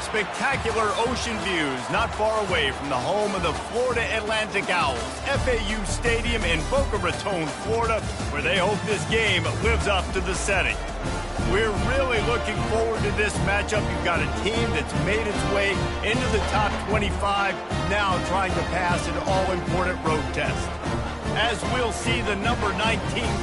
spectacular ocean views not far away from the home of the Florida Atlantic Owls, FAU Stadium in Boca Raton, Florida, where they hope this game lives up to the setting. We're really looking forward to this matchup. You've got a team that's made its way into the top 25, now trying to pass an all-important road test. As we'll see the number 19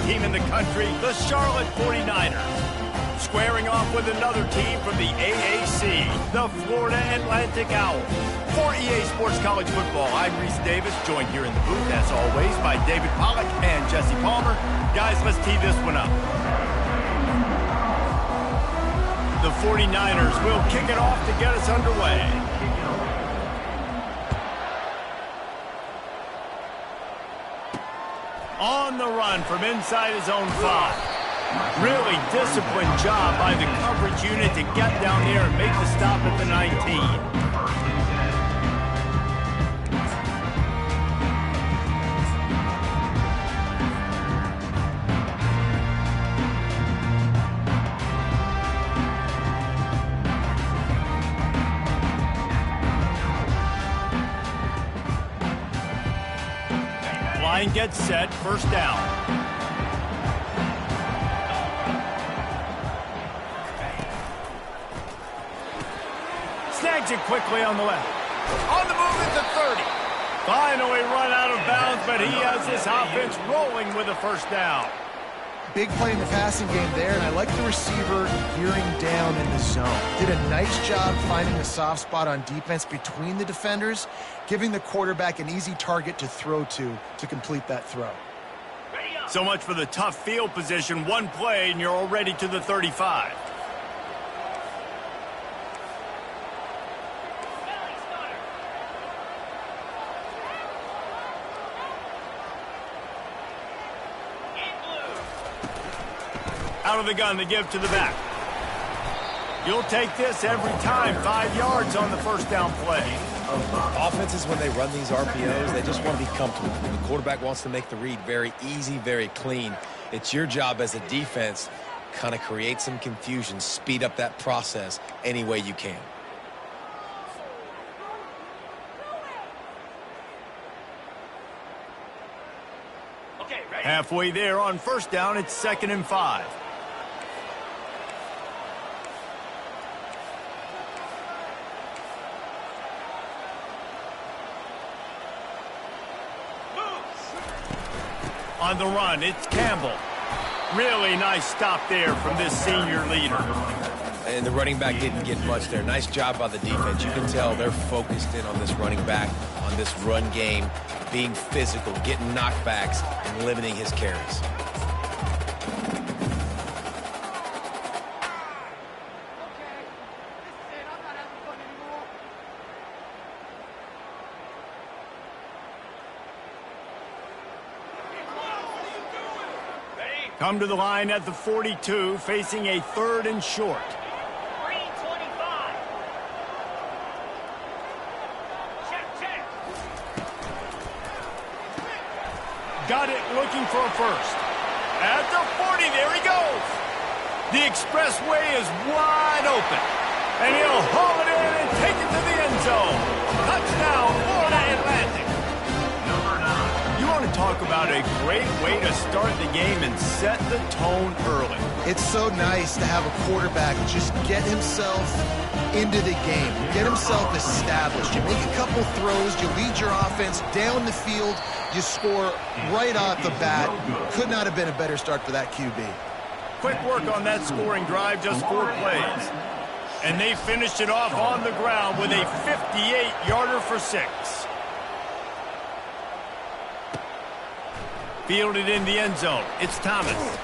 team in the country, the Charlotte 49ers, squaring off with another team from the AAC, the Florida Atlantic Owls. For EA Sports College Football, I'm Reese Davis, joined here in the booth, as always, by David Pollack and Jesse Palmer. Guys, let's tee this one up. The 49ers will kick it off to get us underway. On the run from inside his own 5. Really disciplined job by the coverage unit to get down here and make the stop at the 19. Line gets set, first down. Snags it quickly on the left. On the move at the 30. Finally run out of bounds, but he has this offense rolling with a first down. Big play in the passing game there, and I like the receiver gearing down in the zone. Did a nice job finding the soft spot on defense between the defenders, giving the quarterback an easy target to throw to complete that throw. So much for the tough field position. One play, and you're already to the 35. Out of the gun to give to the back. You'll take this every time. 5 yards on the first down play. Offenses, when they run these RPOs, they just want to be comfortable. The quarterback wants to make the read very easy, very clean. It's your job as a defense, kind of create some confusion, speed up that process any way you can. Halfway there on first down, it's 2nd and 5. On the run, it's Campbell. Really nice stop there from this senior leader. And the running back didn't get much there. Nice job by the defense. You can tell they're focused in on this running back, on this run game, being physical, getting knockbacks, and limiting his carries. Come to the line at the 42, facing a 3rd and short. Got it, looking for a first. At the 40, there he goes. The expressway is wide open. And he'll haul it in and take it to the end zone. Touchdown, Florida Atlantic. You want to talk about a great way to start the game and set the tone early. It's so nice to have a quarterback just get himself into the game, get himself established. You make a couple throws, you lead your offense down the field, you score right off the bat. Could not have been a better start for that QB. Quick work on that scoring drive, just 4 plays. And they finished it off on the ground with a 58-yarder for 6. Fielded in the end zone. It's Thomas.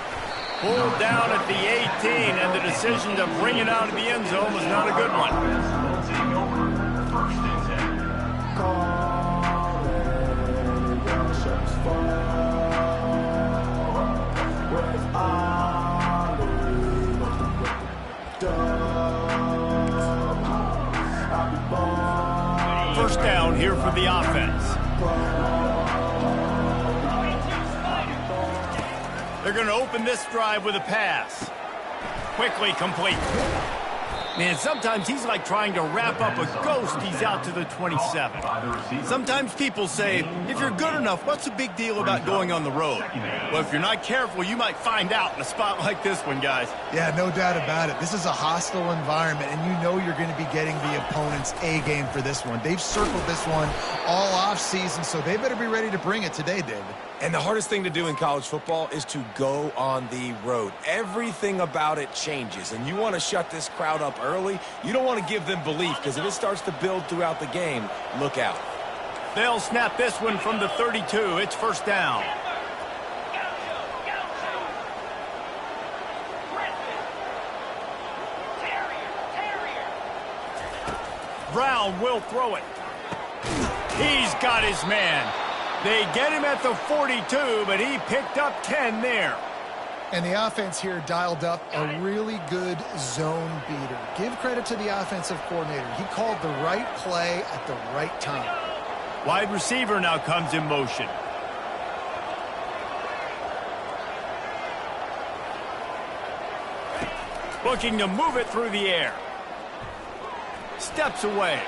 Pulled down at the 18, and the decision to bring it out of the end zone was not a good one. First down here for the offense. They're going to open this drive with a pass. Quickly complete. Man, sometimes he's like trying to wrap up a ghost. He's out to the 27. Sometimes people say, if you're good enough, what's the big deal about going on the road? Well, if you're not careful, you might find out in a spot like this one, guys. Yeah, no doubt about it. This is a hostile environment, and you know you're going to be getting the opponent's A game for this one. They've circled this one all off-season, so they better be ready to bring it today, David. And the hardest thing to do in college football is to go on the road. Everything about it changes, and you want to shut this crowd up early. You don't want to give them belief, because if it starts to build throughout the game, look out. They'll snap this one from the 32. It's first down. Brown will throw it. He's got his man. They get him at the 42, but he picked up 10 there. And the offense here dialed up a really good zone beater. Give credit to the offensive coordinator. He called the right play at the right time. Wide receiver now comes in motion. Looking to move it through the air. Steps away.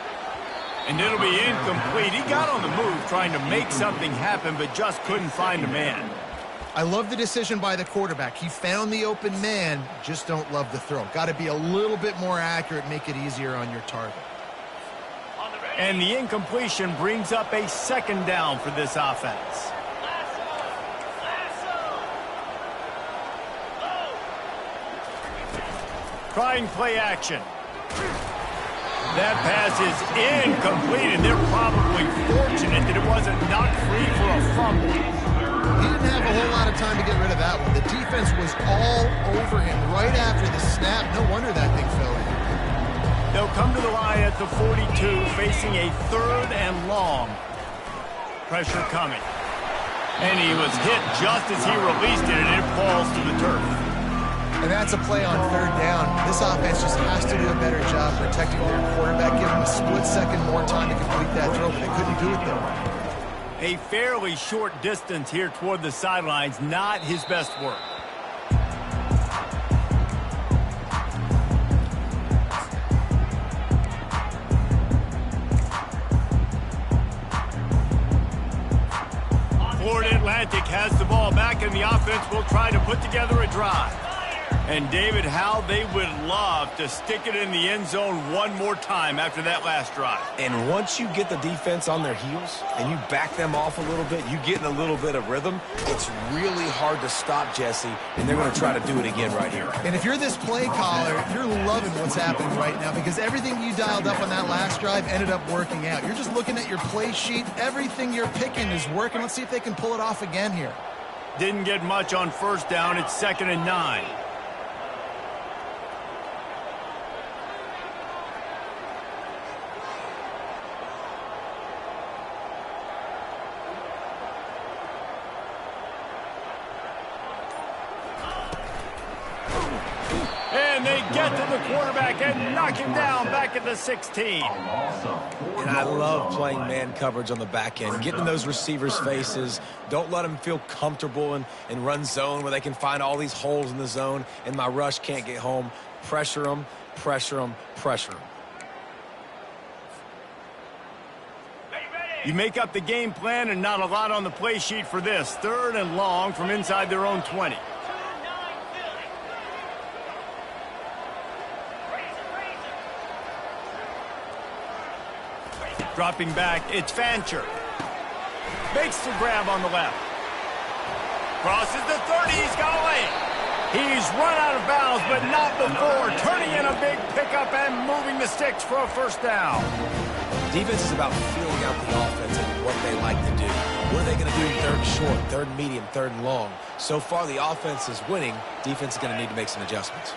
And it'll be incomplete. He got on the move trying to make something happen, but just couldn't find a man. I love the decision by the quarterback. He found the open man, just don't love the throw. Got to be a little bit more accurate, make it easier on your target. And the incompletion brings up a second down for this offense. Trying play action. That pass is incomplete, and they're probably fortunate that it wasn't knocked free for a fumble. He didn't have a whole lot of time to get rid of that one. The defense was all over him right after the snap. No wonder that thing fell in. They'll come to the line at the 42, facing a third and long. Pressure coming. And he was hit just as he released it, and it falls to the turf. And that's a play on third down. This offense just has to do a better job protecting their quarterback, give him a split second more time to complete that throw, but they couldn't do it there. A fairly short distance here toward the sidelines, not his best work. Florida Atlantic has the ball back, and the offense will try to put together a drive. And, David, how they would love to stick it in the end zone one more time after that last drive. And once you get the defense on their heels and you back them off a little bit, you get in a little bit of rhythm, it's really hard to stop, Jesse, and they're going to try to do it again right here. And if you're this play caller, you're loving what's happening right now because everything you dialed up on that last drive ended up working out. You're just looking at your play sheet. Everything you're picking is working. Let's see if they can pull it off again here. Didn't get much on first down. It's 2nd and 9. And they get to the quarterback and knock him down back at the 16. And I love playing man coverage on the back end, getting in those receivers' faces. Don't let them feel comfortable in run zone where they can find all these holes in the zone and my rush can't get home. Pressure them, pressure them, pressure them. You make up the game plan and not a lot on the play sheet for this. 3rd and long from inside their own 20. Dropping back, it's Fancher. Makes the grab on the left. Crosses the 30, he's got away. He's run out of bounds, but not before turning in a big pickup and moving the sticks for a first down. Defense is about feeling out the offense and what they like to do. What are they going to do 3rd short, 3rd medium, 3rd and long? So far, the offense is winning. Defense is going to need to make some adjustments.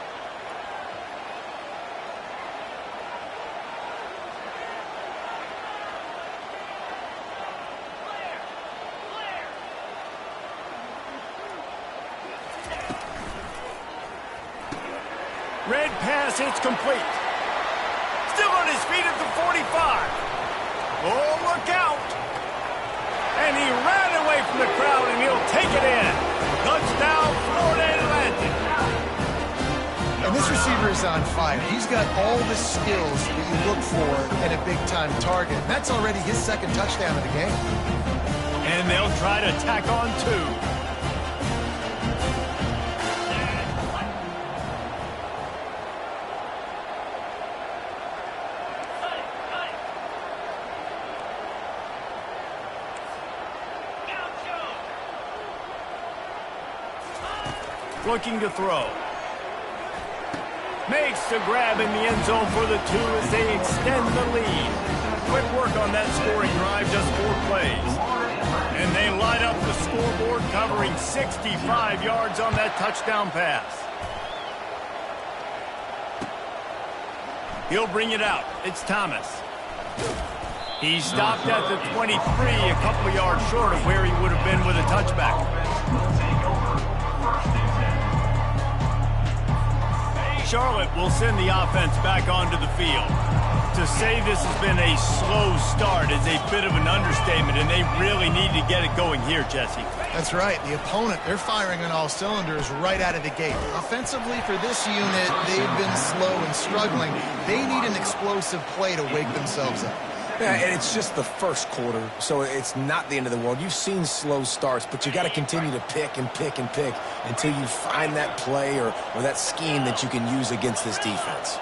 Red pass, it's complete. Still on his feet at the 45. Oh, look out. And he ran away from the crowd, and he'll take it in. Touchdown, Florida Atlantic. And This receiver is on fire. He's got all the skills that you look for in a big-time target. That's already his second touchdown of the game. And they'll try to tack on 2. Looking to throw. Makes the grab in the end zone for the 2 as they extend the lead. Quick work on that scoring drive, just 4 plays. And they light up the scoreboard, covering 65 yards on that touchdown pass. He'll bring it out. It's Thomas. He stopped at the 23, a couple yards short of where he would have been with a touchback. Charlotte will send the offense back onto the field. To say this has been a slow start is a bit of an understatement, and they really need to get it going here, Jesse. That's right. The opponent, they're firing on all cylinders right out of the gate. Offensively, for this unit, they've been slow and struggling. They need an explosive play to wake themselves up. Yeah, and it's just the first quarter, so it's not the end of the world. You've seen slow starts, but you got to continue to pick and pick and pick until you find that play or that scheme that you can use against this defense.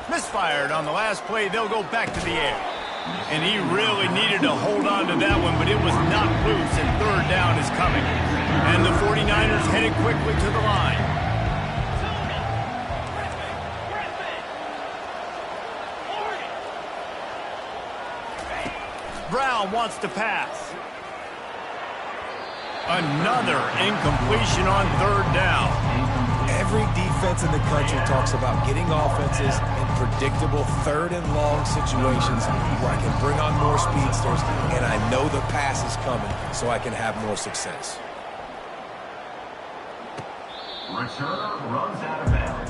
Misfired on the last play. They'll go back to the air. And he really needed to hold on to that one, but it was not loose, and third down is coming. And the 49ers headed quickly to the line. Brown wants to pass. Another incompletion on third down. Every defense in the country talks about getting offenses in predictable third and long situations where I can bring on more speedsters and I know the pass is coming so I can have more success. Returner runs out of bounds.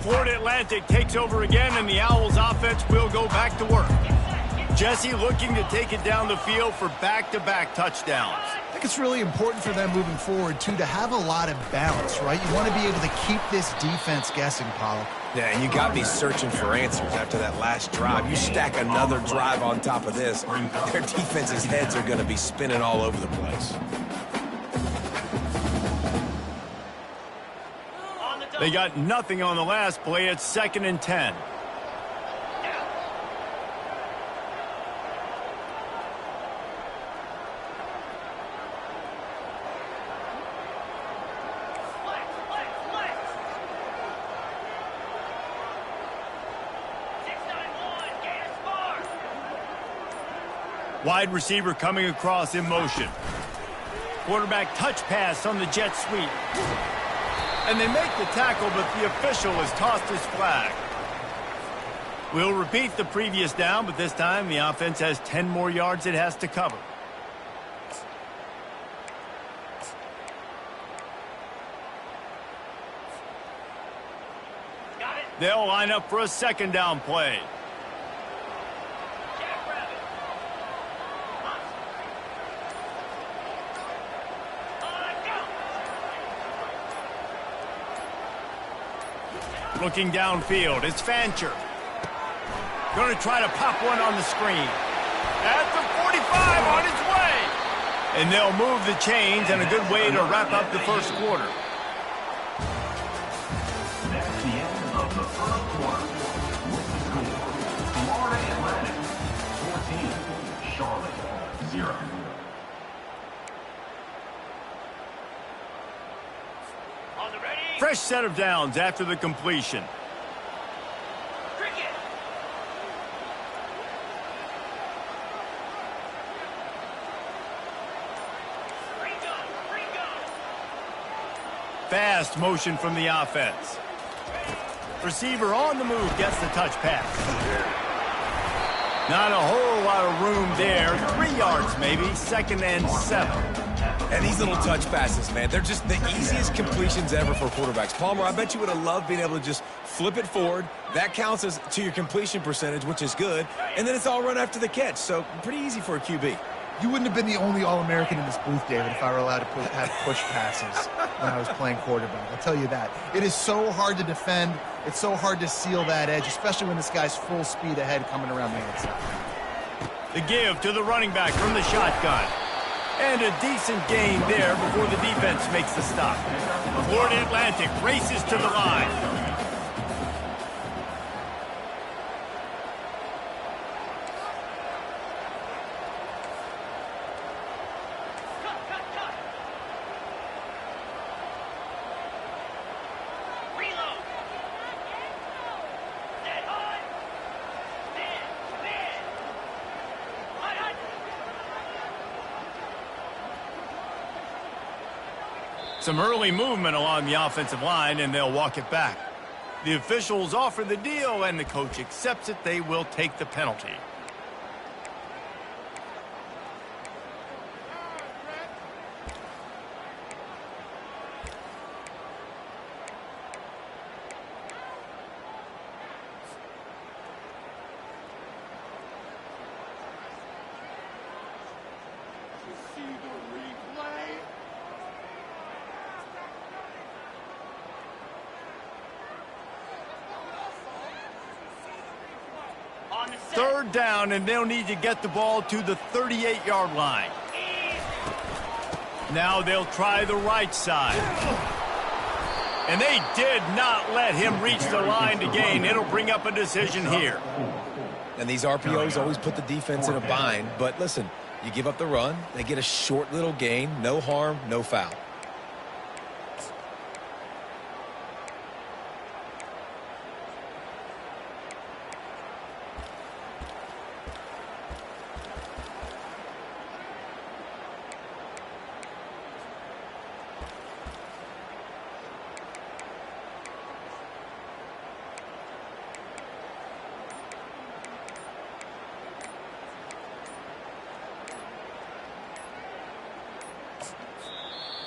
Florida Atlantic takes over again, and the Owls offense will go back to work. Jesse looking to take it down the field for back-to-back touchdowns. I think it's really important for them moving forward, too, to have a lot of balance, right? You want to be able to keep this defense guessing, Pollock. Yeah, and you got me searching for answers after that last drive. You stack another drive on top of this, their defense's heads are going to be spinning all over the place. They got nothing on the last play. It's 2nd and 10. Wide receiver coming across in motion. Quarterback touch pass on the jet sweep. And they make the tackle, but the official has tossed his flag. We'll repeat the previous down, but this time the offense has 10 more yards it has to cover. They'll line up for a 2nd down play. Looking downfield, it's Fancher. Going to try to pop one on the screen. At the 45, on its way. And they'll move the chains, and a good way to wrap up the first quarter. That's the end of the first quarter. With the score, Florida Atlantic 14, Charlotte 0. Fresh set of downs after the completion. Fast motion from the offense. Receiver on the move gets the touch pass. Not a whole lot of room there. 3 yards maybe, 2nd and 7. And these little touch passes, man, they're just the easiest completions ever for quarterbacks. Palmer, I bet you would have loved being able to just flip it forward. That counts as to your completion percentage, which is good. And then it's all run after the catch, so pretty easy for a QB. You wouldn't have been the only All-American in this booth, David, if I were allowed to have push passes when I was playing quarterback. I'll tell you that. It is so hard to defend. It's so hard to seal that edge, especially when this guy's full speed ahead coming around the outside. The give to the running back from the shotgun. And a decent gain there before the defense makes the stop. Florida Atlantic races to the line. Some early movement along the offensive line, and they'll walk it back. The officials offer the deal, and the coach accepts it. They will take the penalty. Third down, and they'll need to get the ball to the 38-yard line. Now they'll try the right side. And they did not let him reach the line to gain. It'll bring up a decision here. And these RPOs always put the defense in a bind. But listen, you give up the run, they get a short little gain, no harm, no foul.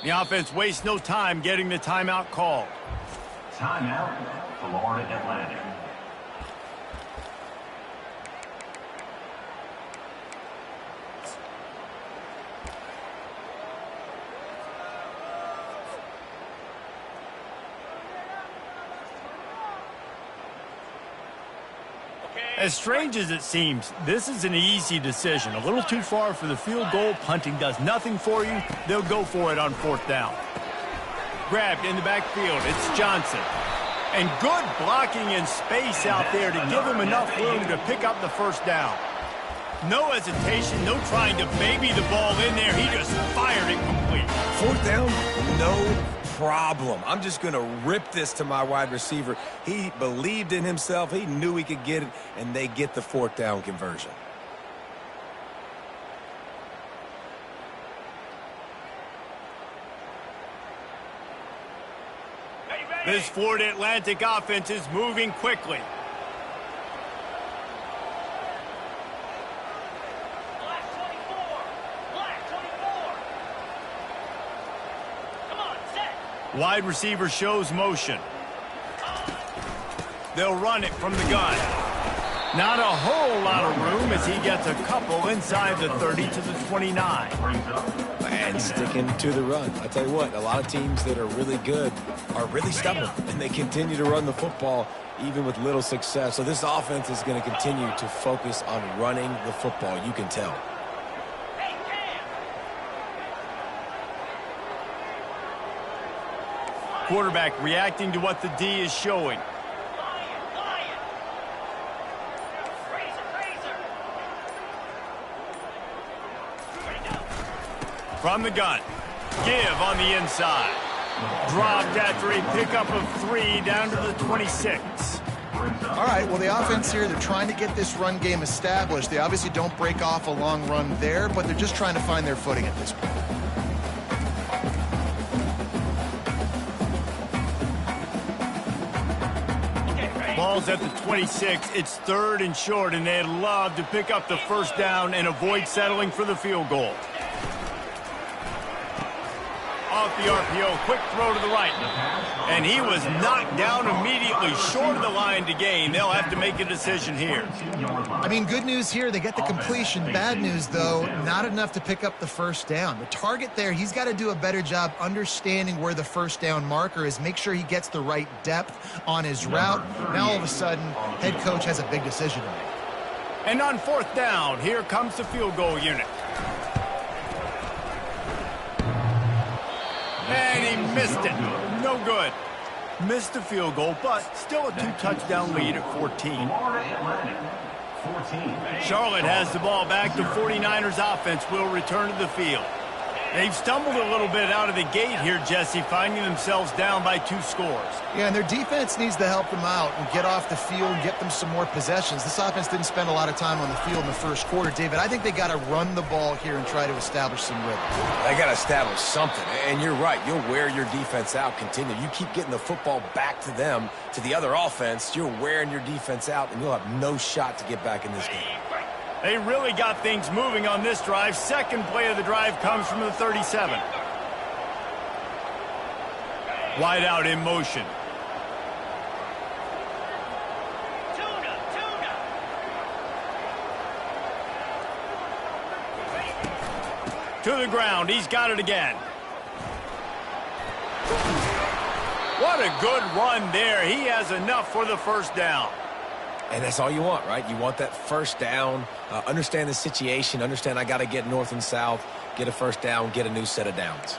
The offense wastes no time getting the timeout called. Timeout, Florida Atlantic. As strange as it seems, this is an easy decision. A little too far for the field goal. Punting does nothing for you. They'll go for it on 4th down. Grabbed in the backfield. It's Johnson. And good blocking in space out there to give him enough room to pick up the 1st down. No hesitation, no trying to baby the ball in there. He just fired it complete. 4th down, no problem. I'm just going to rip this to my wide receiver. He believed in himself. He knew he could get it, and they get the 4th down conversion. This Florida Atlantic offense is moving quickly. Wide receiver shows motion. They'll run it from the gun. Not a whole lot of room as he gets a couple inside the 30 to the 29. And sticking to the run. I tell you what, a lot of teams that are really good are really stubborn, and they continue to run the football even with little success. So this offense is going to continue to focus on running the football. You can tell. Quarterback reacting to what the D is showing. From the gun. Give on the inside. Dropped after a pickup of 3 down to the 26. All right, well, the offense here, they're trying to get this run game established. They obviously don't break off a long run there, but they're just trying to find their footing at this point. Ball's at the 26. It's 3rd and short, and they'd love to pick up the first down and avoid settling for the field goal. Off the RPO, quick throw to the right. And he was knocked down immediately short of the line to gain. They'll have to make a decision here. I mean, good news here, they get the completion. Bad news, though, not enough to pick up the first down. The target there, he's got to do a better job understanding where the first down marker is, make sure he gets the right depth on his route. Now, all of a sudden, head coach has a big decision to make. And on 4th down, here comes the field goal unit. And he missed it. No good. Missed the field goal, but still a 2-touchdown lead at 14. Charlotte has the ball back. The 49ers offense will return to the field. They've stumbled a little bit out of the gate here, Jesse, finding themselves down by 2 scores. Yeah, and their defense needs to help them out and get off the field and get them some more possessions. This offense didn't spend a lot of time on the field in the first quarter. David, I think they got to run the ball here and try to establish some rhythm. They got to establish something, and you're right. You'll wear your defense out, continue. You keep getting the football back to them, to the other offense, you're wearing your defense out, and you'll have no shot to get back in this game. They really got things moving on this drive. Second play of the drive comes from the 37. Wide out in motion. To the ground. He's got it again. What a good run there. He has enough for the first down. And that's all you want, right? You want that first down, understand the situation, understand I got to get north and south, get a first down, get a new set of downs.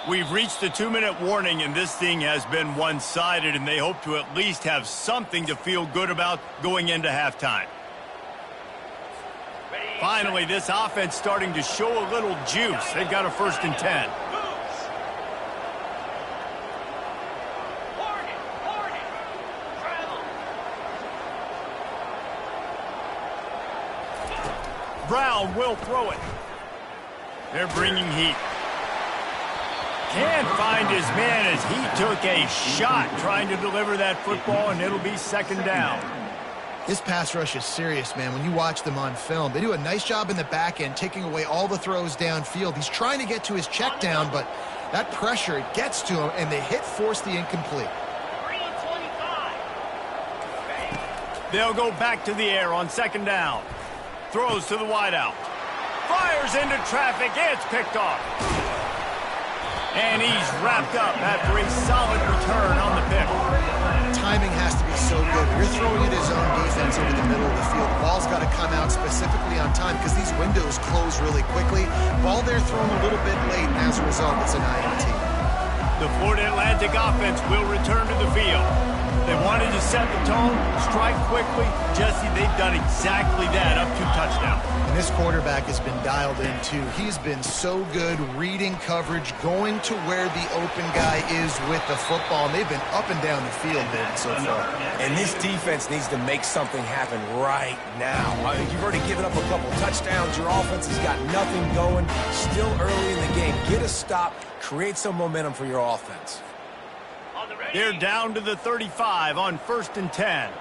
We've reached the 2-minute warning, and this thing has been one-sided, and they hope to at least have something to feel good about going into halftime. Finally, this offense starting to show a little juice. They've got a 1st and 10. Brown will throw it. They're bringing heat. Can't find his man as he took a shot trying to deliver that football, and it'll be 2nd down. This pass rush is serious, man. When you watch them on film, they do a nice job in the back end, taking away all the throws downfield. He's trying to get to his check down, but that pressure, it gets to him, and they force the incomplete. They'll go back to the air on 2nd down. Throws to the wideout. Fires into traffic. It's picked off. And he's wrapped up after a solid return on the pick. Timing has to be so good. You're throwing at his own defense over the middle of the field. The ball's got to come out specifically on time because these windows close really quickly. Ball there thrown a little bit late, and as a result, it's an INT. The Florida Atlantic offense will return to the field. They wanted to set the tone, strike quickly. Jesse, they've done exactly that, up 2 touchdowns. And this quarterback has been dialed in, too. He's been so good reading coverage, going to where the open guy is with the football. And they've been up and down the field, David, so far. And this defense needs to make something happen right now. You've already given up a couple touchdowns. Your offense has got nothing going. Still early in the game. Get a stop. Create some momentum for your offense. They're down to the 35 on 1st and 10.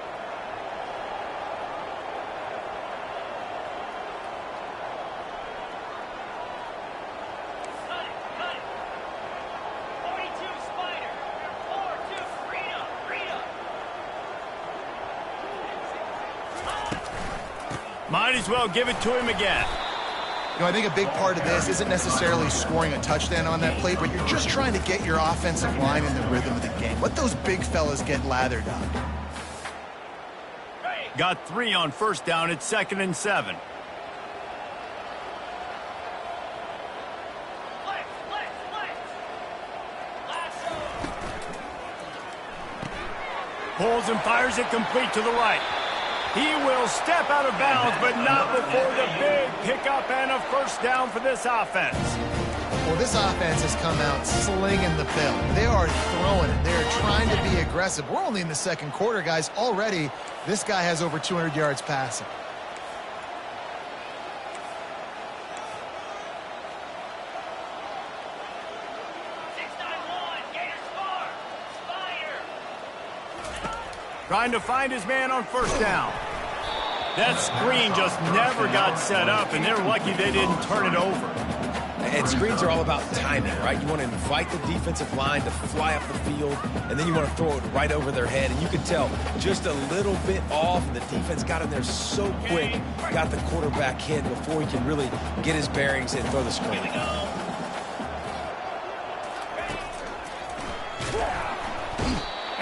Might as well give it to him again. You know, I think a big part of this isn't necessarily scoring a touchdown on that play, but you're just trying to get your offensive line in the rhythm of the game. Let those big fellas get lathered up. Got 3 on 1st down. It's 2nd and 7. Pulls and fires it complete to the right. He will step out of bounds, but not before the big pickup and a 1st down for this offense. Well, this offense has come out slinging the pill. They are throwing it. They're trying to be aggressive. We're only in the 2nd quarter, guys. Already, this guy has over 200 yards passing. Trying to find his man on first down. That screen just never got set up, and they're lucky they didn't turn it over. And screens are all about timing, right? You want to invite the defensive line to fly up the field, and then you want to throw it right over their head. And you can tell just a little bit off, and the defense got in there so quick, got the quarterback hit before he can really get his bearings and throw the screen.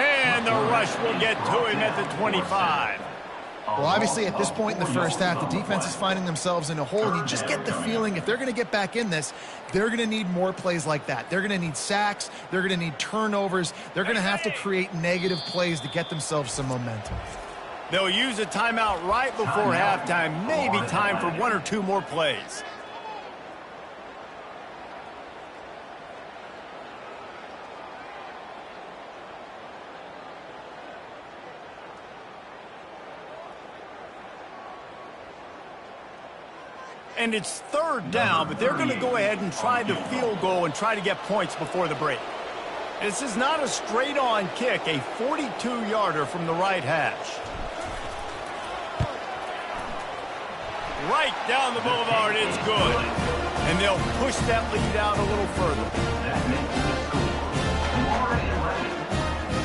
And the rush will get to him at the 25. Well, obviously, at this point in the first half, the defense is finding themselves in a hole, and you just get the feeling if they're going to get back in this, they're going to need more plays like that. They're going to need sacks. They're going to need turnovers. They're going to have to create negative plays to get themselves some momentum. They'll use a timeout right before halftime, maybe time for one or two more plays. And it's third down, but they're going to go ahead and try the field goal and try to get points before the break. This is not a straight-on kick, a 42-yarder from the right hash. Right down the boulevard, it's good. And they'll push that lead out a little further. That makes the score. Florida Atlantic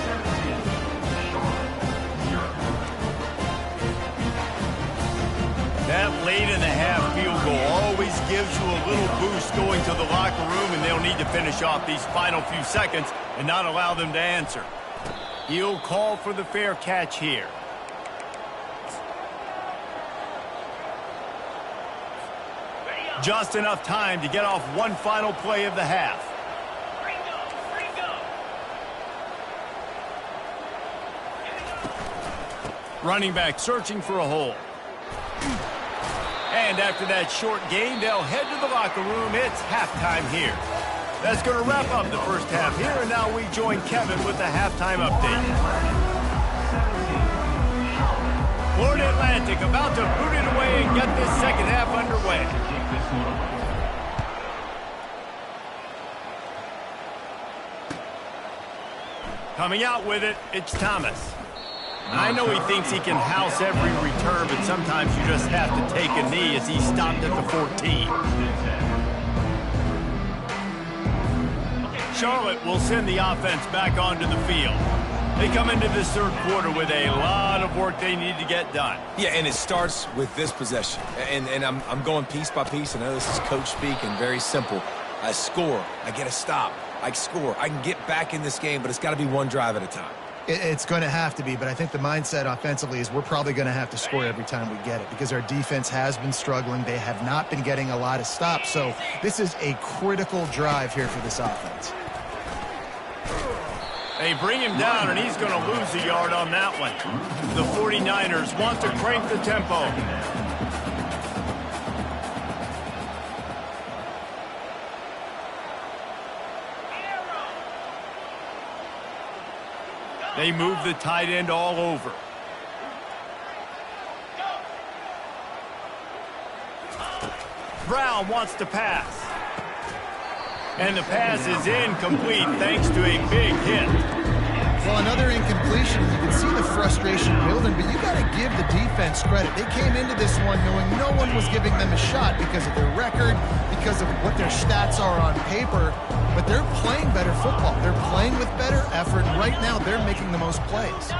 17, Charlotte 0. That late in the half field goal always gives you a little boost going to the locker room, and they'll need to finish off these final few seconds and not allow them to answer. He'll call for the fair catch here. Just enough time to get off one final play of the half. Running back searching for a hole. And after that short gain, they'll head to the locker room. It's halftime here. That's going to wrap up the first half here, and now we join Kevin with the halftime update. Florida Atlantic about to boot it away and get this second half underway. Coming out with it, it's Thomas. I know he thinks he can house every return, but sometimes you just have to take a knee as he stopped at the 14. Charlotte will send the offense back onto the field. They come into this third quarter with a lot of work they need to get done. Yeah, and it starts with this possession. And I'm going piece by piece. I know this is coach speak and very simple. I score. I get a stop. I score. I can get back in this game, but it's got to be one drive at a time. It's going to have to be, but I think the mindset offensively is we're probably going to have to score every time we get it because our defense has been struggling. They have not been getting a lot of stops, so this is a critical drive here for this offense. They bring him down, and he's going to lose a yard on that one. The 49ers want to crank the tempo. They move the tight end all over. Brown wants to pass. And the pass is incomplete thanks to a big hit. Well, another incompletion. You can see the frustration building, but you got to give the defense credit. They came into this one knowing no one was giving them a shot because of their record, because of what their stats are on paper, but they're playing better football. They're playing with better effort, and right now they're making the most plays.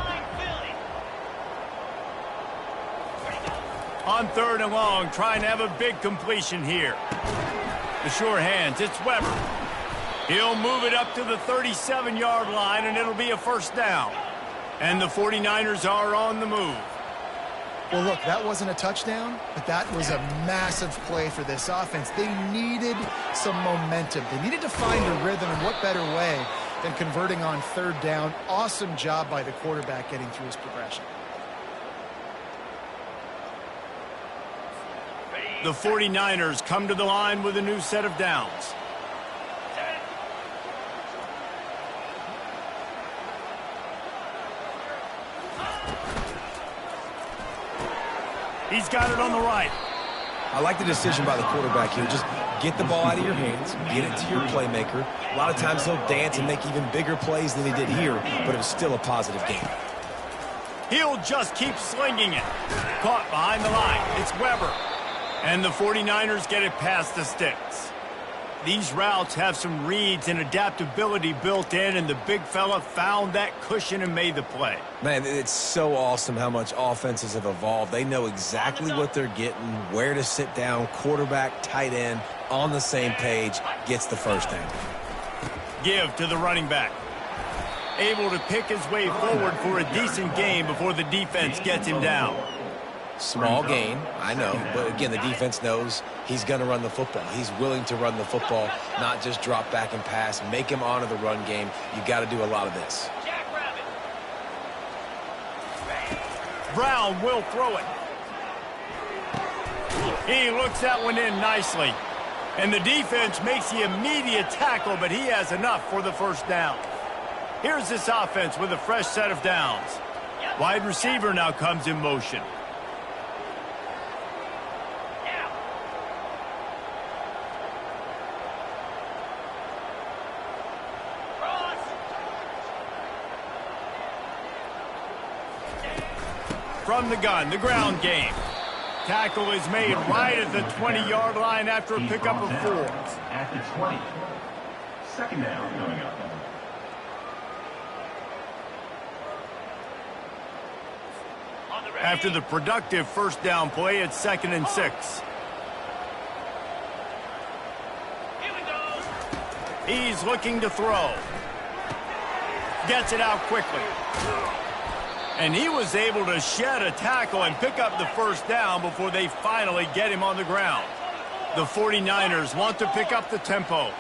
On third and long, trying to have a big completion here. The sure hands, it's Weber. He'll move it up to the 37-yard line, and it'll be a first down. And the 49ers are on the move. Well, look, that wasn't a touchdown, but that was a massive play for this offense. They needed some momentum. They needed to find a rhythm, and what better way than converting on third down. Awesome job by the quarterback getting through his progression. The 49ers come to the line with a new set of downs. He's got it on the right. I like the decision by the quarterback here. Just get the ball out of your hands, get it to your playmaker. A lot of times he'll dance and make even bigger plays than he did here, but it was still a positive game. He'll just keep slinging it. Caught behind the line. It's Weber. And the 49ers get it past the sticks. These routes have some reads and adaptability built in, and the big fella found that cushion and made the play. Man, it's so awesome how much offenses have evolved. They know exactly what they're getting, where to sit down. Quarterback, tight end, on the same page, gets the first down. Give to the running back. Able to pick his way forward for a decent gain before the defense gets him down. Small gain, I know, but again, the defense knows he's going to run the football. He's willing to run the football, not just drop back and pass, make him honor the run game. You got to do a lot of this. Brown will throw it. He looks that one in nicely. And the defense makes the immediate tackle, but he has enough for the first down. Here's this offense with a fresh set of downs. Wide receiver now comes in motion. From the gun, the ground game. Tackle is made right at the 20-yard line after a pickup of 4. At the 20. Second down coming up. After the productive first down play, it's 2nd and 6. He's looking to throw. Gets it out quickly. And he was able to shed a tackle and pick up the first down before they finally get him on the ground. The 49ers want to pick up the tempo.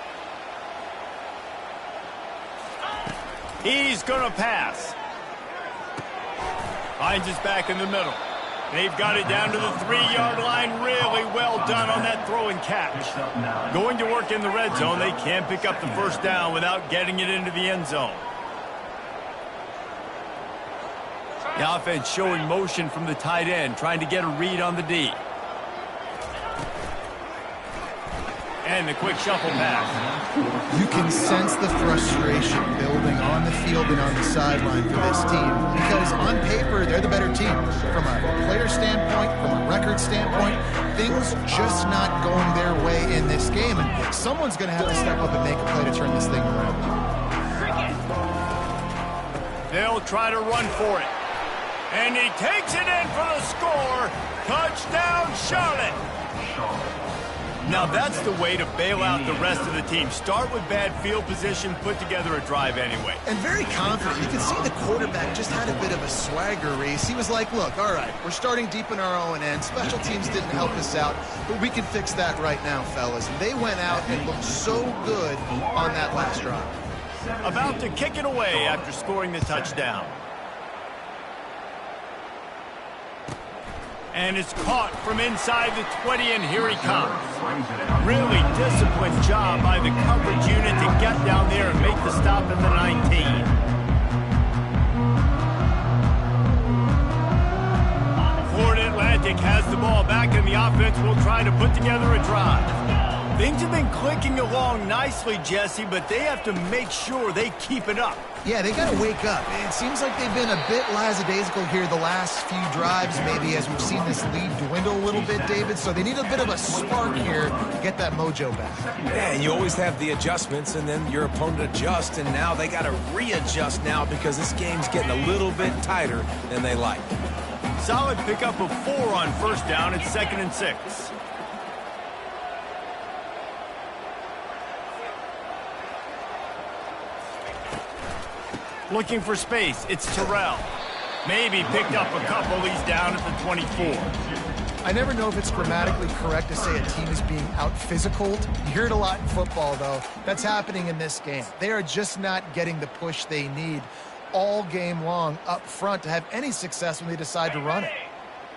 He's going to pass. Finds his back in the middle. They've got it down to the 3-yard line. Really well done on that throw and catch. Going to work in the red zone. They can't pick up the first down without getting it into the end zone. The offense showing motion from the tight end, trying to get a read on the D. And the quick shuffle pass. You can sense the frustration building on the field and on the sideline for this team because on paper, they're the better team. From a player standpoint, from a record standpoint, things just not going their way in this game. And someone's going to have to step up and make a play to turn this thing around. They'll try to run for it. And he takes it in for the score. Touchdown, Charlotte. Now that's the way to bail out the rest of the team. Start with bad field position, put together a drive anyway. And very confident. You can see the quarterback just had a bit of a swagger race. He was like, look, all right, we're starting deep in our own end. Special teams didn't help us out, but we can fix that right now, fellas. And they went out and looked so good on that last drive. About to kick it away after scoring the touchdown. And it's caught from inside the 20, and here he comes. Really disciplined job by the coverage unit to get down there and make the stop at the 19. Florida Atlantic has the ball back, and the offense will try to put together a drive. Things have been clicking along nicely, Jesse, but they have to make sure they keep it up. Yeah, they got to wake up. It seems like they've been a bit lackadaisical here the last few drives, maybe as we've seen this lead dwindle a little bit, David. So they need a bit of a spark here to get that mojo back. Yeah, and you always have the adjustments, and then your opponent adjusts, and now they got to readjust now because this game's getting a little bit tighter than they like. Solid pickup of 4 on first down. It's 2nd and 6. Looking for space, it's Terrell. Maybe picked up a couple. He's down at the 24. I never know if it's grammatically correct to say a team is being out-physicaled. You hear it a lot in football, though. That's happening in this game. They are just not getting the push they need all game long up front to have any success when they decide to run it.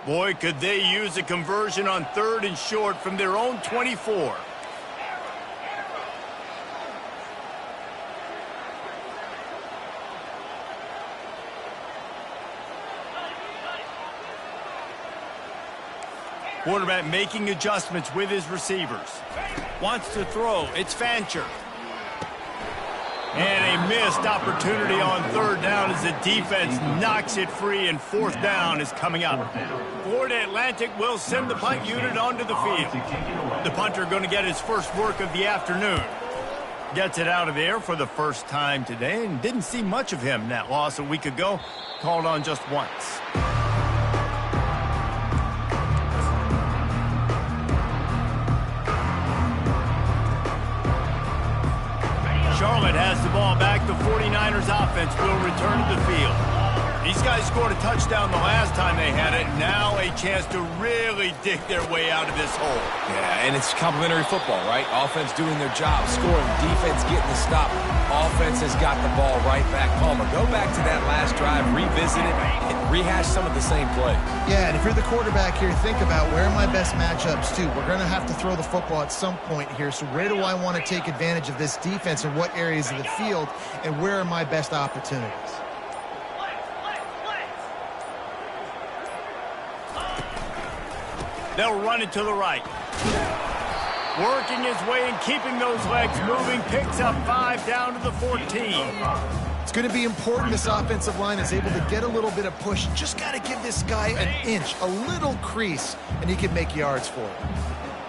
Boy, could they use a conversion on 3rd and short from their own 24. Quarterback making adjustments with his receivers. Wants to throw. It's Fancher. And a missed opportunity on third down as the defense knocks it free, and fourth down is coming up. Florida Atlantic will send the punt unit onto the field. The punter going to get his first work of the afternoon. Gets it out of the air for the first time today, and didn't see much of him. That loss a week ago, called on just once. Charlotte has the ball back. The 49ers offense will return to the field. These guys scored a touchdown the last time they had it. Now a chance to really dig their way out of this hole. Yeah, and it's complimentary football, right? Offense doing their job, scoring, defense getting the stop. Offense has got the ball right back. Palmer, go back to that last drive, revisit it, and rehash some of the same play. Yeah, and if you're the quarterback here, think about where are my best matchups too. We're going to have to throw the football at some point here, so where do I want to take advantage of this defense and what areas of the field, and where are my best opportunities? They'll run it to the right. Working his way and keeping those legs moving. Picks up 5 down to the 14. It's going to be important this offensive line is able to get a little bit of push. Just got to give this guy an inch, a little crease, and he can make yards for it.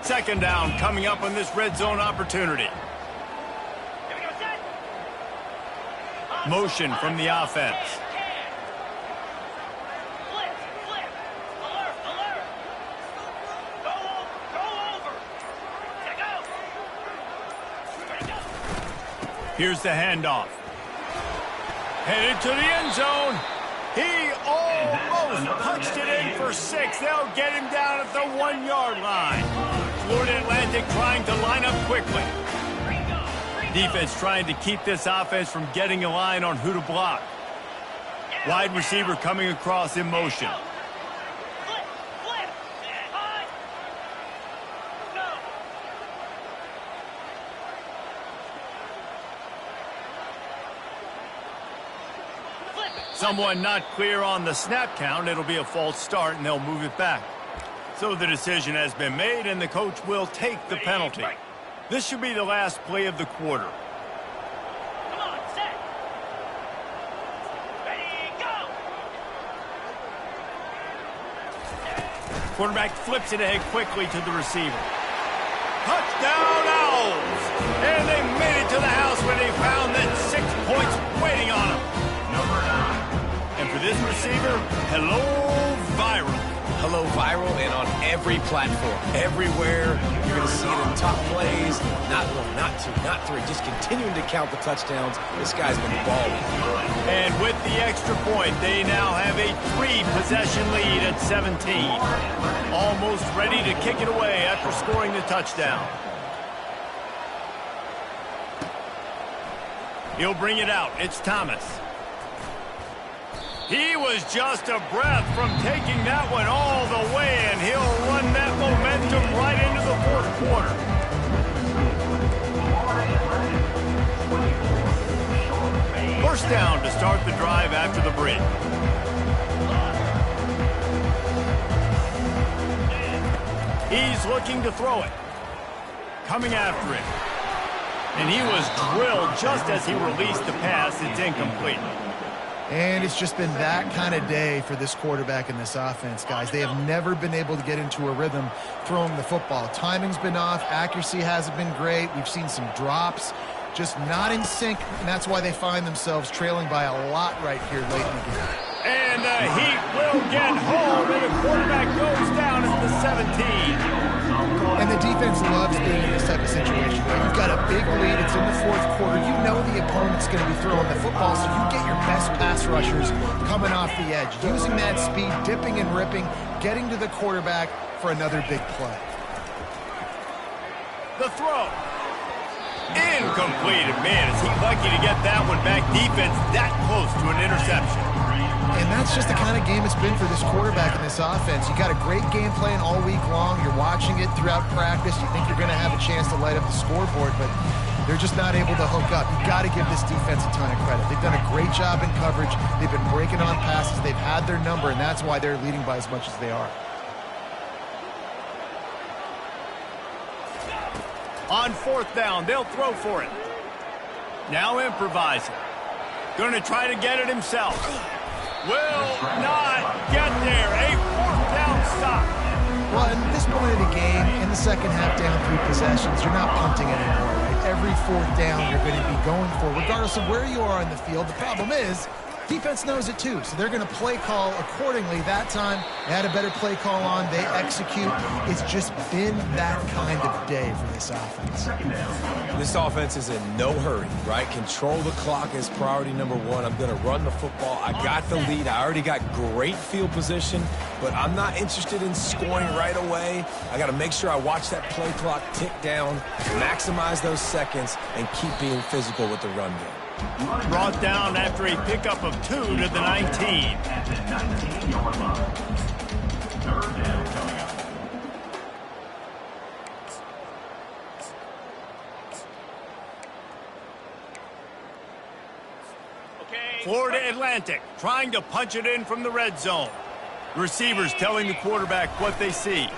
Second down coming up on this red zone opportunity. Motion from the offense. Here's the handoff. Headed to the end zone. He almost punched it in for 6. They'll get him down at the 1-yard line. Florida Atlantic trying to line up quickly. Defense trying to keep this offense from getting a line on who to block. Wide receiver coming across in motion. Someone not clear on the snap count. It'll be a false start, and they'll move it back. So the decision has been made, and the coach will take the penalty. This should be the last play of the quarter. Come on, set. Ready, go. Quarterback flips it ahead quickly to the receiver. Touchdown, Owls! And they made it to the house when they found that 6 points waiting on them. And for this receiver, hello, viral. Hello, viral, and on every platform, everywhere. You're going to see it in top plays. Not 1, not 2, not 3. Just continuing to count the touchdowns. This guy's been balling. And with the extra point, they now have a 3-possession lead at 17. Almost ready to kick it away after scoring the touchdown. He'll bring it out. It's Thomas. He was just a breath from taking that one all the way, and he'll run that momentum right into the fourth quarter. First down to start the drive after the break. He's looking to throw it. Coming after it. And he was drilled just as he released the pass. It's incomplete. And it's just been that kind of day for this quarterback and this offense, guys. They have never been able to get into a rhythm throwing the football. Timing's been off. Accuracy hasn't been great. We've seen some drops, just not in sync, and that's why they find themselves trailing by a lot right here late in the game. And the Heat will get home, and the quarterback goes down at the 17. And the defense loves being in this type of situation. You've got a big lead. It's in the fourth quarter. You know the opponent's going to be throwing the football, so you get your best pass rushers coming off the edge, using that speed, dipping and ripping, getting to the quarterback for another big play. The throw. Incomplete. Man, is he lucky to get that one back. Defense that close to an interception. And that's just the kind of game it's been for this quarterback and this offense. You got a great game plan all week long. You're watching it throughout practice. You think you're going to have a chance to light up the scoreboard, but they're just not able to hook up. You got to give this defense a ton of credit. They've done a great job in coverage. They've been breaking on passes. They've had their number, and that's why they're leading by as much as they are. On fourth down, they'll throw for it. Now improvising. Going to try to get it himself. Will not get there. A fourth down stop. Well, at this point of the game, in the second half down 3 possessions, you're not punting anymore, right? Every fourth down you're going to be going for, regardless of where you are on the field. The problem is, defense knows it too, so they're going to play call accordingly. That time, they had a better play call on. They execute. It's just been that kind of day for this offense. This offense is in no hurry, right? Control the clock is priority number 1. I'm going to run the football. I got the lead. I already got great field position, but I'm not interested in scoring right away. I got to make sure I watch that play clock tick down, maximize those seconds, and keep being physical with the run game. Brought down after a pickup of 2 to the 19. At the 19-yard line. Third down coming up. Florida Atlantic trying to punch it in from the red zone. Receivers telling the quarterback what they see.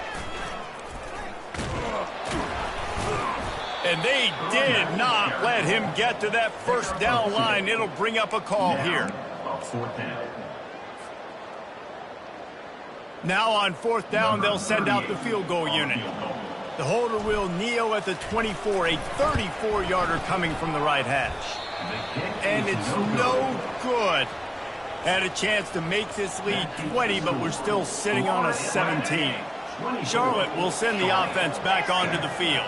And they did not let him get to that first down line. It'll bring up a call here. Now on fourth down, they'll send out the field goal unit. The holder will kneel at the 24, a 34-yarder coming from the right hash. And it's no good. Had a chance to make this lead 20, but we're still sitting on a 17. Charlotte will send the offense back onto the field.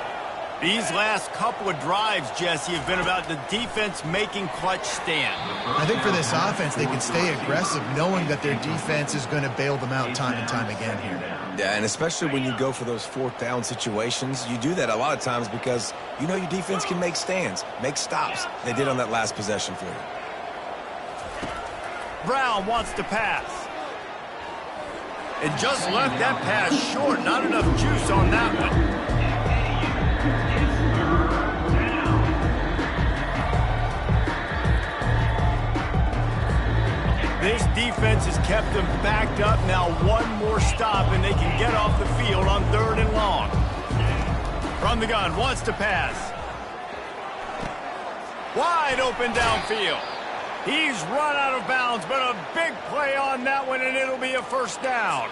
These last couple of drives, Jesse, have been about the defense making clutch stand. I think for this offense, they can stay aggressive knowing that their defense is going to bail them out time and time again here. Yeah, and especially when you go for those fourth down situations, you do that a lot of times because you know your defense can make stands, make stops. They did on that last possession for you. Brown wants to pass. And just left that pass short. Not enough juice on that one. This defense has kept them backed up. Now one more stop, and they can get off the field on 3rd and long. From the gun, wants to pass. Wide open downfield. He's run out of bounds, but a big play on that one, and it'll be a first down.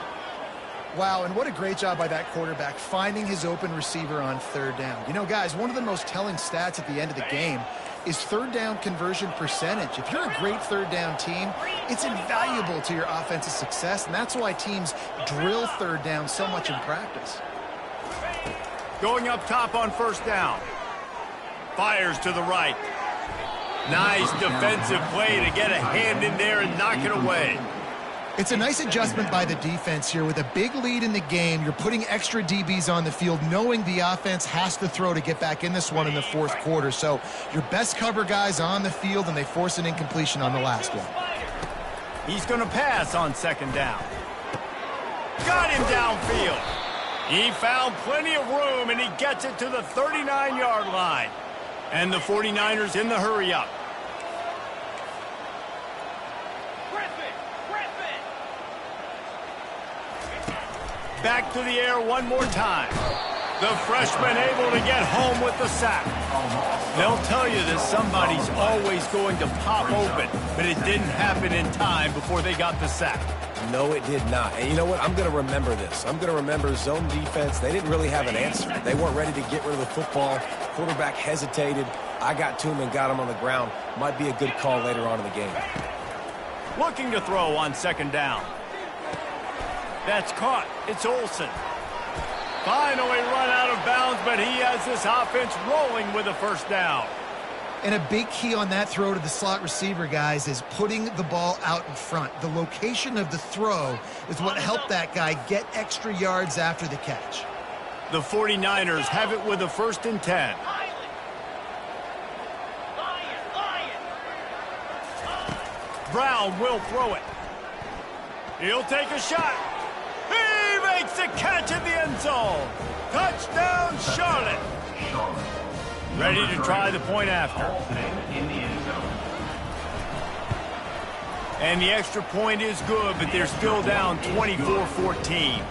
Wow, and what a great job by that quarterback finding his open receiver on 3rd down. You know, guys, one of the most telling stats at the end of the game is 3rd down conversion percentage. If you're a great 3rd down team, it's invaluable to your offensive success, and that's why teams drill 3rd down so much in practice. Going up top on first down. Fires to the right. Nice defensive play to get a hand in there and knock it away. It's a nice adjustment by the defense here. With a big lead in the game, you're putting extra DBs on the field, knowing the offense has to throw to get back in this one in the 4th quarter. So your best cover guys on the field, and they force an incompletion on the last one. He's going to pass on 2nd down. Got him downfield. He found plenty of room, and he gets it to the 39-yard line. And the 49ers in the hurry-up. Back to the air one more time. The freshman able to get home with the sack. They'll tell you that somebody's always going to pop open, but it didn't happen in time before they got the sack. No, it did not. And you know what? I'm going to remember this. I'm going to remember zone defense. They didn't really have an answer. They weren't ready to get rid of the football. Quarterback hesitated. I got to him and got him on the ground. Might be a good call later on in the game. Looking to throw on 2nd down. That's caught. It's Olsen. Finally run out of bounds, but he has this offense rolling with a first down. And a big key on that throw to the slot receiver, guys, is putting the ball out in front. The location of the throw is what helped that guy get extra yards after the catch. The 49ers have it with a 1st and 10. Brown will throw it. He'll take a shot. He makes a catch in the end zone. Touchdown, Charlotte. Ready to try the point after. And the extra point is good, but they're still down 24-14.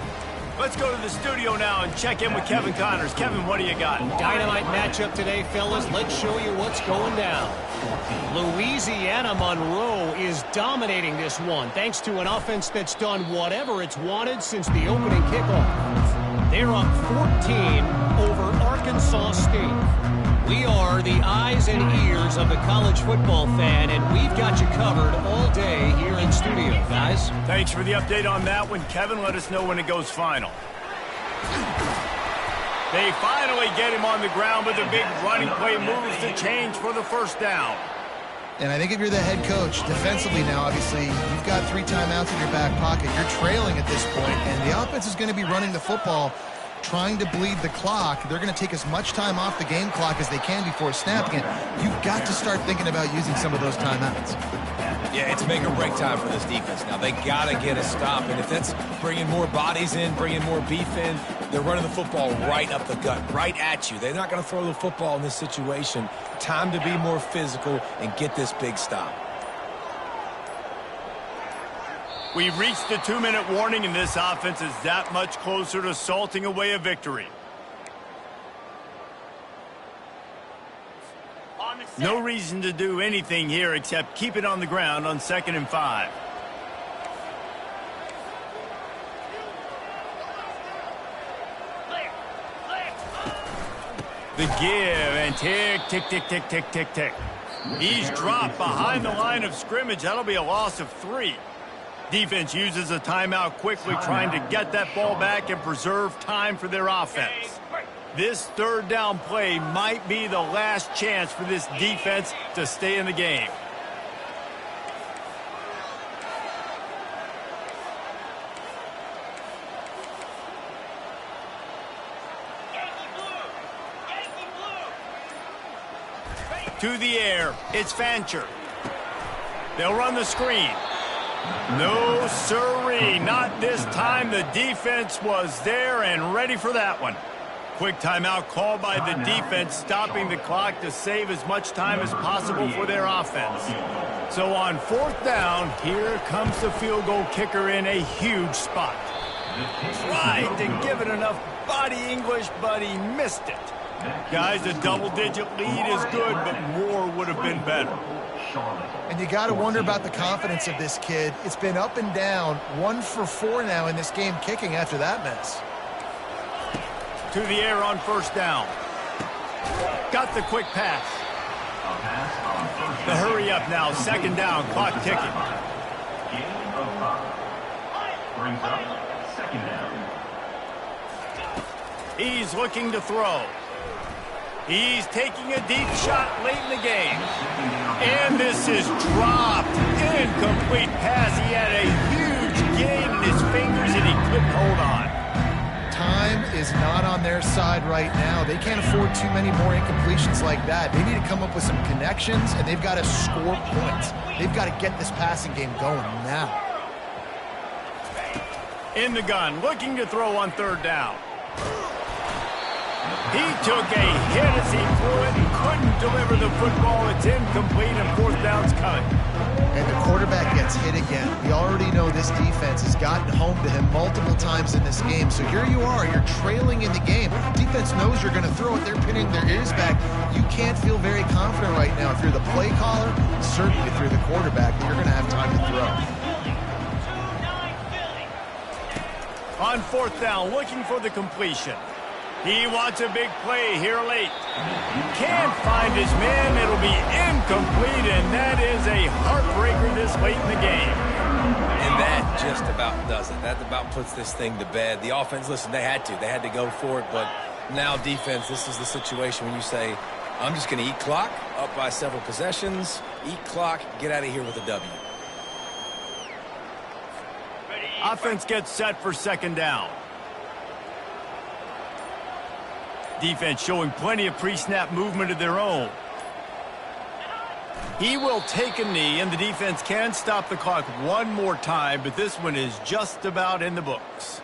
Let's go to the studio now and check in with Kevin Connors. Kevin, what do you got? Dynamite matchup today, fellas. Let's show you what's going down. Louisiana Monroe is dominating this one thanks to an offense that's done whatever it's wanted since the opening kickoff. They're up 14 over Arkansas State. We are the eyes and ears of the college football fan, and we've got you covered all day here in studio, guys. Thanks for the update on that one, Kevin. Let us know when it goes final. They finally get him on the ground, but the big running play moves to change for the first down. And I think if you're the head coach, defensively now, obviously, you've got 3 timeouts in your back pocket. You're trailing at this point, and the offense is going to be running the football, trying to bleed the clock. They're going to take as much time off the game clock as they can before snapping it. You've got to start thinking about using some of those timeouts. Yeah, it's make or break time for this defense. Now, they got to get a stop, and if that's bringing more bodies in, bringing more beef in, they're running the football right up the gut, right at you. They're not going to throw the football in this situation. Time to be more physical and get this big stop. We've reached the 2-minute warning, and this offense is that much closer to salting away a victory. No reason to do anything here except keep it on the ground on 2nd and 5. The give, and tick, tick, tick, tick, tick, tick, tick. He's dropped behind the line of scrimmage. That'll be a loss of 3. Defense uses a timeout quickly, trying to get that ball back and preserve time for their offense. This 3rd down play might be the last chance for this defense to stay in the game. To the air, it's Fancher. They'll run the screen. No, sirree, not this time. The defense was there and ready for that one. Quick timeout called by the defense, stopping the clock to save as much time as possible for their offense. So on 4th down, here comes the field goal kicker in a huge spot. Tried to give it enough body English, but he missed it. Guys, a double-digit lead is good, but more would have been better. And you got to wonder about the confidence of this kid. It's been up and down, 1 for 4 now in this game kicking after that mess. To the air on 1st down. Got the quick pass. The hurry up now, 2nd down, clock ticking. Gain of 5. Brings up 2nd down. He's looking to throw. He's taking a deep shot late in the game. And this is dropped. Incomplete pass. He had a huge gain in his fingers and he couldn't hold on. Time is not on their side right now. They can't afford too many more incompletions like that. They need to come up with some connections, and they've got to score points. They've got to get this passing game going now. In the gun, looking to throw on 3rd down. He took a hit as he threw it and couldn't deliver the football. It's incomplete, and 4th down's coming. And the quarterback gets hit again. We already know this defense has gotten home to him multiple times in this game. So here you are. You're trailing in the game. Defense knows you're going to throw it. They're pinning their ears back. You can't feel very confident right now. If you're the play caller, certainly if you're the quarterback, that you're going to have time to throw. On 4th down, looking for the completion. He wants a big play here late. Can't find his man. It'll be incomplete, and that is a heartbreaker this late in the game. And that just about does it. That about puts this thing to bed. The offense, listen, they had to go for it, but now defense, this is the situation when you say, I'm just going to eat clock, up by several possessions, eat clock, get out of here with a W. Offense gets set for 2nd down. Defense showing plenty of pre-snap movement of their own. He will take a knee, and the defense can stop the clock one more time, but this one is just about in the books.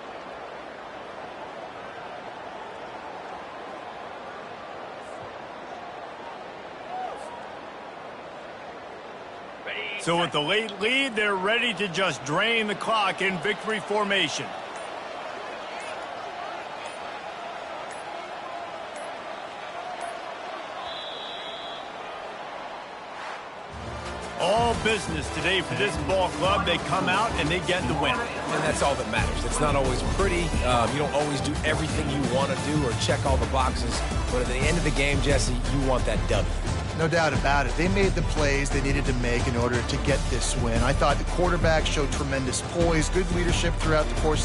So with the late lead, they're ready to just drain the clock in victory formation. All business today for this ball club. They come out and they get the win. And that's all that matters. It's not always pretty. You don't always do everything you want to do or check all the boxes. But at the end of the game, Jesse, you want that W. No doubt about it. They made the plays they needed to make in order to get this win. I thought the quarterback showed tremendous poise, good leadership throughout the course of the